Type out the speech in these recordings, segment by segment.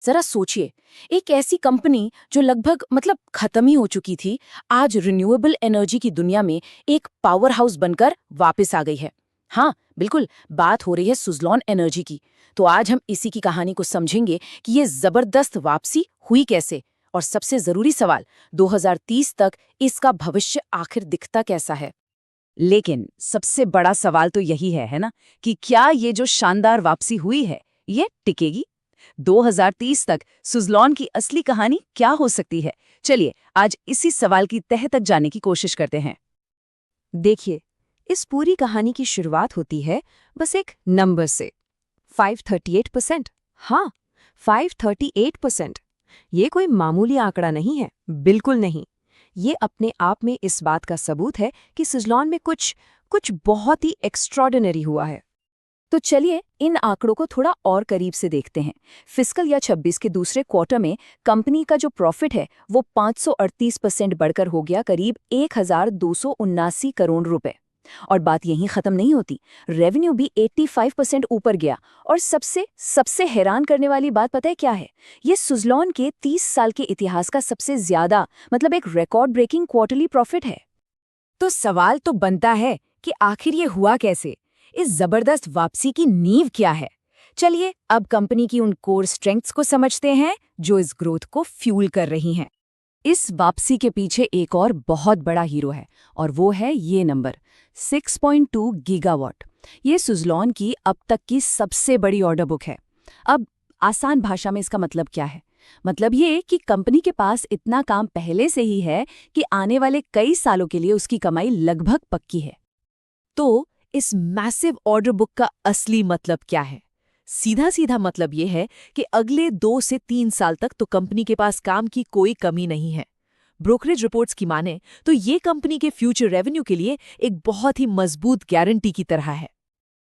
जरा सोचिए, एक ऐसी कंपनी जो लगभग खत्म ही हो चुकी थी, आज रिन्यूएबल एनर्जी की दुनिया में एक पावर हाउस बनकर वापस आ गई है। हाँ, बिल्कुल, बात हो रही है सुज़लॉन एनर्जी की। तो आज हम इसी की कहानी को समझेंगे कि ये जबरदस्त वापसी हुई कैसे, और सबसे जरूरी सवाल, 2030 तक इसका भविष्य आखिर दिखता कैसा है। लेकिन सबसे बड़ा सवाल तो यही है ना, कि क्या ये जो शानदार वापसी हुई है, ये टिकेगी? 2030 तक सुज़लॉन की असली कहानी क्या हो सकती है? चलिए, आज इसी सवाल की तह तक जाने की कोशिश करते हैं। देखिए, इस पूरी कहानी की शुरुआत होती है बस एक नंबर से, 538%। हाँ, 538%। ये कोई मामूली आंकड़ा नहीं है, बिल्कुल नहीं। ये अपने आप में इस बात का सबूत है कि सुज़लॉन में कुछ कुछ बहुत ही एक्स्ट्रॉर्डिनरी हुआ है। तो चलिए इन आंकड़ों को थोड़ा और करीब से देखते हैं। फिस्कल या 26 के दूसरे क्वार्टर में कंपनी का जो प्रॉफिट है वो 538% बढ़कर हो गया करीब 1279 करोड़ रुपए। और बात यहीं खत्म नहीं होती, रेवेन्यू भी 85% ऊपर गया। और सबसे सबसे हैरान करने वाली बात पता है क्या है? ये सुज़लॉन के 30 साल के इतिहास का सबसे ज्यादा एक रिकॉर्ड ब्रेकिंग क्वार्टरली प्रॉफिट है। तो सवाल तो बनता है कि आखिर ये हुआ कैसे? इस जबरदस्त वापसी की नींव क्या है? चलिए अब कंपनी की उन कोर स्ट्रेंथ्स को समझते हैं जो इस ग्रोथ को फ्यूल कर रही हैं। इस वापसी के पीछे एक और बहुत बड़ा हीरो है, और वो है ये नंबर 6.2 गीगावाट। ये सुज़लॉन की अब तक की सबसे बड़ी ऑर्डर बुक है। अब आसान भाषा में इसका मतलब क्या है? मतलब ये कि कंपनी के पास इतना काम पहले से ही है कि आने वाले कई सालों के लिए उसकी कमाई लगभग पक्की है। तो इस मैसिव ऑर्डर बुक का असली मतलब क्या है? सीधा सीधा मतलब ये है कि अगले 2 से 3 साल तक तो कंपनी के पास काम की कोई कमी नहीं है। ब्रोकरेज रिपोर्ट्स की माने तो ये कंपनी के फ्यूचर रेवेन्यू के लिए एक बहुत ही मजबूत गारंटी की तरह है।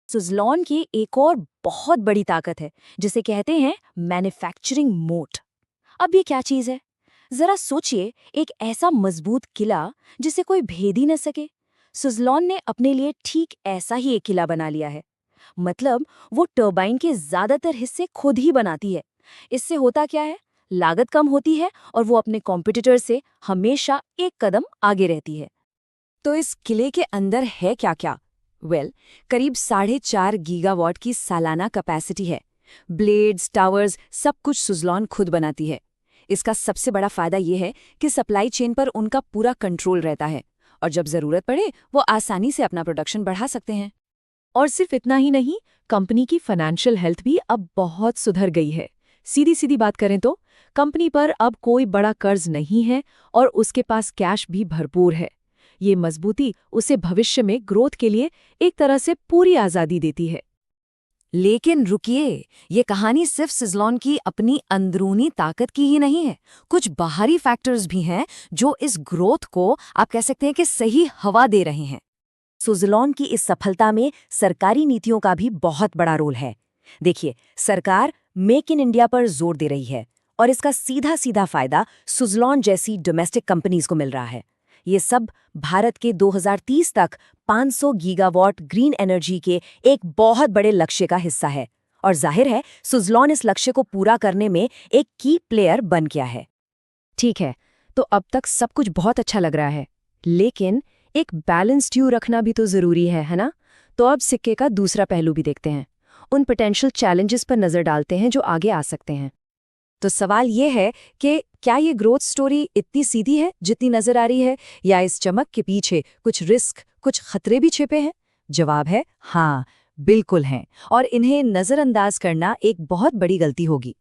सुज़लॉन की एक और बहुत बड़ी ताकत है जिसे कहते हैं मैन्युफैक्चरिंग मोट। अब ये क्या चीज है? जरा सोचिए, एक ऐसा मजबूत किला जिसे कोई भेद ही न सके। सुज़लॉन ने अपने लिए ठीक ऐसा ही एक किला बना लिया है। मतलब वो टरबाइन के ज्यादातर हिस्से खुद ही बनाती है। इससे होता क्या है? लागत कम होती है और वो अपने कॉम्पिटिटर से हमेशा एक कदम आगे रहती है। तो इस किले के अंदर है क्या क्या? करीब 4.5 गीगावाट की सालाना कैपेसिटी है। ब्लेड्स, टावर्स, सब कुछ सुज़लॉन खुद बनाती है। इसका सबसे बड़ा फायदा ये है कि सप्लाई चेन पर उनका पूरा कंट्रोल रहता है, और जब जरूरत पड़े वो आसानी से अपना प्रोडक्शन बढ़ा सकते हैं। और सिर्फ इतना ही नहीं, कंपनी की फाइनेंशियल हेल्थ भी अब बहुत सुधर गई है। सीधी सीधी बात करें तो कंपनी पर अब कोई बड़ा कर्ज नहीं है, और उसके पास कैश भी भरपूर है। ये मजबूती उसे भविष्य में ग्रोथ के लिए एक तरह से पूरी आज़ादी देती है। लेकिन रुकिए, ये कहानी सिर्फ सुज़लॉन की अपनी अंदरूनी ताकत की ही नहीं है। कुछ बाहरी फैक्टर्स भी हैं जो इस ग्रोथ को आप कह सकते हैं कि सही हवा दे रहे हैं। सुज़लॉन की इस सफलता में सरकारी नीतियों का भी बहुत बड़ा रोल है। देखिए, सरकार मेक इन इंडिया पर जोर दे रही है, और इसका सीधा सीधा फायदा सुज़लॉन जैसी डोमेस्टिक कंपनीज को मिल रहा है। ये सब भारत के 2030 तक 500 गीगावाट ग्रीन एनर्जी के एक बहुत बड़े लक्ष्य का हिस्सा है। और जाहिर है, सुज़लॉन इस लक्ष्य को पूरा करने में एक की प्लेयर बन गया है। ठीक है, तो अब तक सब कुछ बहुत अच्छा लग रहा है, लेकिन एक बैलेंस व्यू रखना भी तो जरूरी है ना? तो अब सिक्के का दूसरा पहलू भी देखते हैं। उन पोटेंशियल चैलेंजेस पर नजर डालते हैं जो आगे आ सकते हैं। तो सवाल ये है कि क्या ये ग्रोथ स्टोरी इतनी सीधी है जितनी नजर आ रही है, या इस चमक के पीछे कुछ रिस्क, कुछ खतरे भी छिपे हैं? जवाब है हाँ, बिल्कुल हैं, और इन्हें नजरअंदाज करना एक बहुत बड़ी गलती होगी।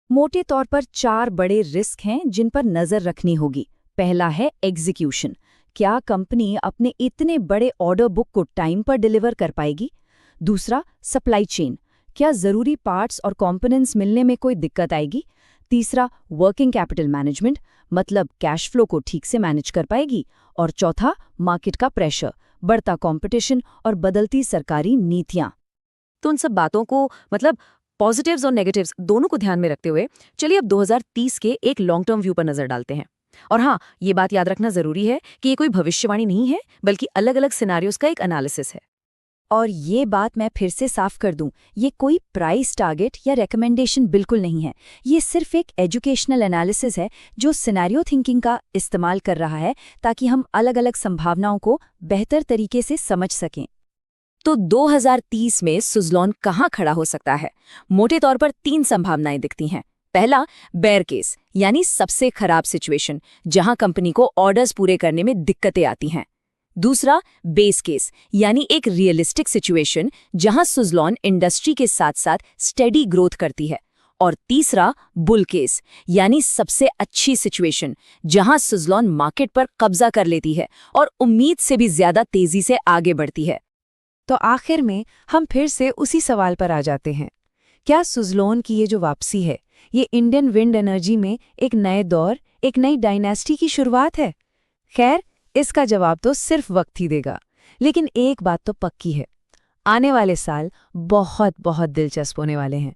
मोटे तौर पर 4 बड़े रिस्क हैं जिन पर नजर रखनी होगी। पहला है एग्जीक्यूशन। क्या कंपनी अपने इतने बड़े ऑर्डर बुक को टाइम पर डिलीवर कर पाएगी? दूसरा, सप्लाई चेन। क्या जरूरी पार्ट्स और कंपोनेंट्स मिलने में कोई दिक्कत आएगी? तीसरा, वर्किंग कैपिटल मैनेजमेंट, मतलब कैश फ्लो को ठीक से मैनेज कर पाएगी? और चौथा, मार्केट का प्रेशर, बढ़ता कंपटीशन और बदलती सरकारी नीतियां। तो उन सब बातों को पॉजिटिव्स और नेगेटिव्स दोनों को ध्यान में रखते हुए चलिए अब 2030 के एक लॉन्ग टर्म व्यू पर नजर डालते हैं। और हाँ, ये बात याद रखना जरूरी है कि ये कोई भविष्यवाणी नहीं है, बल्कि अलग अलग सिनारियोज का एक एनालिसिस है। और ये बात मैं फिर से साफ कर दूं, ये कोई प्राइस टारगेट या रिकमेंडेशन बिल्कुल नहीं है। ये सिर्फ एक एजुकेशनल एनालिसिस है जो सिनेरियो थिंकिंग का इस्तेमाल कर रहा है ताकि हम अलग-अलग संभावनाओं को बेहतर तरीके से समझ सकें। तो 2030 में सुज़लोन कहाँ खड़ा हो सकता है? मोटे तौर पर 3 संभावनाएं दिखती हैं। पहला, बेयर केस, यानी सबसे खराब सिचुएशन, जहां कंपनी को ऑर्डर्स पूरे करने में दिक्कतें आती हैं। दूसरा, बेस केस, यानी एक रियलिस्टिक सिचुएशन जहां सुज़लोन इंडस्ट्री के साथ-साथ स्टेडी ग्रोथ करती है। और तीसरा, बुल केस, यानी सबसे अच्छी सिचुएशन जहां सुज़लोन मार्केट पर कब्जा कर लेती है और उम्मीद से भी ज्यादा तेजी से आगे बढ़ती है। तो आखिर में हम फिर से उसी सवाल पर आ जाते हैं, क्या सुज़लोन की ये जो वापसी है, ये इंडियन विंड एनर्जी में एक नए दौर, एक नई डायनेस्टी की शुरुआत है? खैर, इसका जवाब तो सिर्फ वक्त ही देगा। लेकिन एक बात तो पक्की है, आने वाले साल बहुत बहुत दिलचस्प होने वाले हैं।